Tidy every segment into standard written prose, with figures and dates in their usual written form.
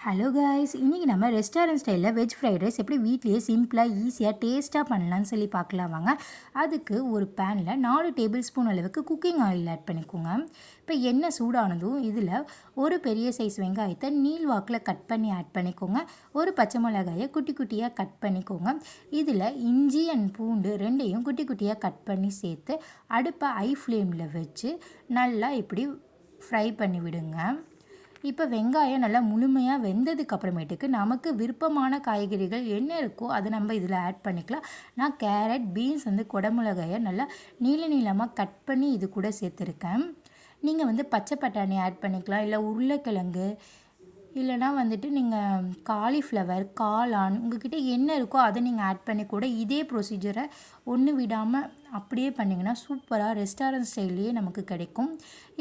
Hello guys, இன்றைக்கி நம்ம restaurant ஸ்டைலில் வெஜ் ஃப்ரைட் ரைஸ் எப்படி வீட்லேயே சிம்பிளாக ஈஸியாக டேஸ்ட்டாக பண்ணலான்னு சொல்லி பார்க்கலாம் வாங்க. அதுக்கு ஒரு பேனில் 4 டேபிள் ஸ்பூன் அளவுக்கு குக்கிங் ஆயில் ஆட் பண்ணிக்கோங்க. இப்போ எண்ணெய் சூடானதும் இதில் ஒரு பெரிய சைஸ் வெங்காயத்தை நீள் வாக்கில் கட் பண்ணி ஆட் பண்ணிக்கோங்க. ஒரு பச்சை மிளகாயை குட்டி குட்டியாக கட் பண்ணிக்கோங்க. இதில் இஞ்சி அண்ட் பூண்டு ரெண்டையும் குட்டி குட்டியாக கட் பண்ணி சேர்த்து அடுப்பை ஹை ஃப்ளேமில் வச்சு நல்லா இப்படி ஃப்ரை பண்ணி விடுங்க. இப்போ வெங்காயம் நல்லா முழுமையாக வெந்ததுக்கு அப்புறமேட்டுக்கு நமக்கு விருப்பமான காய்கறிகள் என்ன இருக்கோ அதை நம்ம இதில் ஆட் பண்ணிக்கலாம். நான் கேரட், பீன்ஸ் குடமிளகாயை நல்லா நீளமாக கட் பண்ணி இது கூட சேர்த்துருக்கேன். நீங்கள் பச்சை பட்டாணி ஆட் பண்ணிக்கலாம், இல்லை உருளைக்கிழங்கு, இல்லைனா நீங்கள் காலிஃப்ளவர், காளான் உங்கள்கிட்ட என்ன இருக்கோ அதை நீங்கள் ஆட் பண்ணி கூட இதே ப்ரொசீஜரை ஒன்று விடாமல் அப்படியே பண்ணிங்கன்னா சூப்பராக ரெஸ்டாரண்ட் ஸ்டைல்லையே நமக்கு கிடைக்கும்.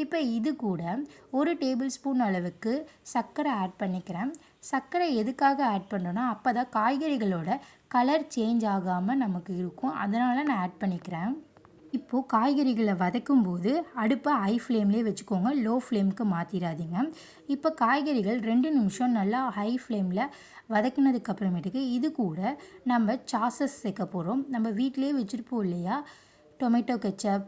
இப்போ இது கூட ஒரு டேபிள் ஸ்பூன் அளவுக்கு சர்க்கரை ஆட் பண்ணிக்கிறேன். சர்க்கரை எதுக்காக ஆட் பண்ணுறோன்னா அப்போ தான் காய்கறிகளோட கலர் சேஞ்ச் ஆகாமல் நமக்கு இருக்கும், அதனால் நான் ஆட் பண்ணிக்கிறேன். இப்போது காய்கறிகளை வதக்கும் போது அடுப்பை ஹை ஃப்ளேம்லேயே வச்சுக்கோங்க, லோ ஃப்ளேமுக்கு மாற்றிடாதீங்க. இப்போ காய்கறிகள் 2 நிமிஷம் நல்லா ஹை ஃப்ளேமில் வதக்கினதுக்கு அப்புறமேட்டுக்கு இது கூட நம்ம சாஸஸ் சேர்க்க போகிறோம். நம்ம வீட்டிலே வச்சுருப்போம் இல்லையா, டொமேட்டோ கெச்சப்,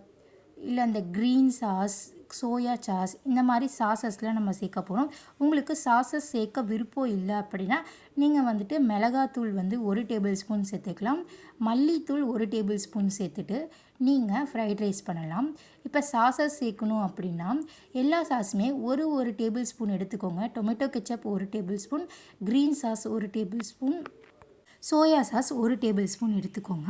இல்லை அந்த க்ரீன் சாஸ், சோயா சாஸ், இந்த மாதிரி சாஸஸ்லாம் நம்ம சேர்க்க போகிறோம். உங்களுக்கு சாஸஸ் சேர்க்க விருப்பம் இல்லை அப்படின்னா நீங்கள் மிளகாத்தூள் 1 டேபிள் ஸ்பூன் சேர்த்துக்கலாம், மல்லித்தூள் 1 டேபிள் ஸ்பூன் சேர்த்துட்டு நீங்கள் ஃப்ரைட் ரைஸ் பண்ணலாம். இப்போ சாஸஸ் சேர்க்கணும் அப்படின்னா எல்லா சாஸுமே ஒரு டேபிள் ஸ்பூன் எடுத்துக்கோங்க. Tomato ketchup 1 table spoon, green sauce 1 table spoon, soya sauce 1 table spoon எடுத்துக்கோங்க.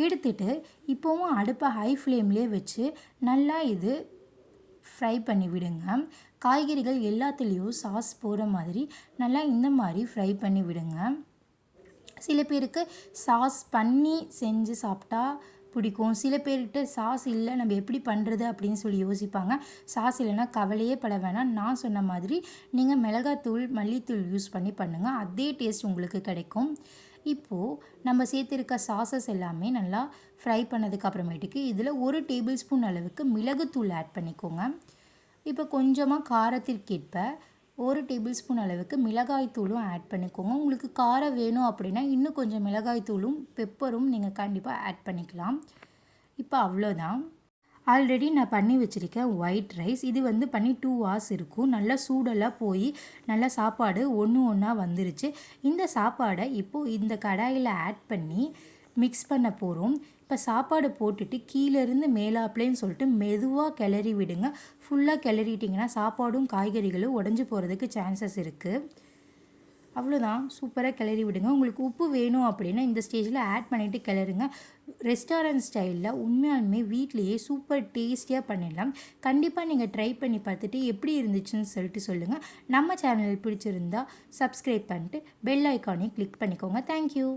எடுத்துகிட்டு இப்போவும் அடுப்பை ஹை ஃப்ளேம்லேயே வச்சு நல்லா இது ஃப்ரை பண்ணி விடுங்க. காய்கறிகள் எல்லாத்துலேயும் சாஸ் போகிற மாதிரி நல்லா இந்த மாதிரி ஃப்ரை பண்ணி விடுங்க. சில பேருக்கு சாஸ் பண்ணி செஞ்சு சாப்பிட்டா பிடிக்கும், சில பேர்கிட்ட சாஸ் இல்லை நம்ம எப்படி பண்ணுறது அப்படின்னு சொல்லி யோசிப்பாங்க. சாஸ் இல்லைன்னா கவலையே பட வேணாம், நான் சொன்ன மாதிரி நீங்கள் மிளகாத்தூள், மல்லித்தூள் யூஸ் பண்ணி பண்ணுங்கள், அதே டேஸ்ட் உங்களுக்கு கிடைக்கும். இப்போது நம்ம சேர்த்துருக்க சாஸஸ் எல்லாமே நல்லா ஃப்ரை பண்ணதுக்கு அப்புறமேட்டுக்கு இதில் 1 டேபிள் ஸ்பூன் அளவுக்கு மிளகுத்தூள் ஆட் பண்ணிக்கோங்க. இப்போ கொஞ்சமாக காரத்திற்கேற்ப 1 டேபிள் ஸ்பூன் அளவுக்கு மிளகாய் தூளும் ஆட் பண்ணிக்கோங்க. உங்களுக்கு காரம் வேணும் அப்படின்னா இன்னும் கொஞ்சம் மிளகாய் தூளும் பெப்பரும் நீங்கள் கண்டிப்பாக ஆட் பண்ணிக்கலாம். இப்போ அவ்வளோதான். ஆல்ரெடி நான் பண்ணி வச்சுருக்கேன் ஒயிட் ரைஸ். இது பண்ணி 2 hours இருக்கும். நல்லா சூடெல்லாம் போய் நல்லா சாப்பாடு ஒன்றா வந்துருச்சு. இந்த சாப்பாடை இப்போது இந்த கடாயில் ஆட் பண்ணி மிக்ஸ் பண்ண போகிறோம். இப்போ சாப்பாடு போட்டுட்டு கீழேருந்து மேலாப்லேன்னு சொல்லிட்டு மெதுவாக கிளறி விடுங்க. ஃபுல்லாக கிளறிட்டிங்கன்னா சாப்பாடும் காய்கறிகளும் உடஞ்சி போகிறதுக்கு சான்சஸ் இருக்குது. அவ்வளோதான், சூப்பராக கிளறி விடுங்க. உங்களுக்கு உப்பு வேணும் அப்படின்னா இந்த ஸ்டேஜில் ஆட் பண்ணிவிட்டு கிளறுங்க. ரெஸ்டாரண்ட் ஸ்டைலில் உண்மையாலுமே வீட்லேயே சூப்பர் டேஸ்டியாக பண்ணிடலாம். கண்டிப்பாக நீங்கள் ட்ரை பண்ணி பார்த்துட்டு எப்படி இருந்துச்சுன்னு சொல்லிட்டு சொல்லுங்கள். நம்ம சேனல் பிடிச்சிருந்தா சப்ஸ்கிரைப் பண்ணிட்டு பெல் ஐக்கானையும் கிளிக் பண்ணிக்கோங்க. தேங்க்யூ.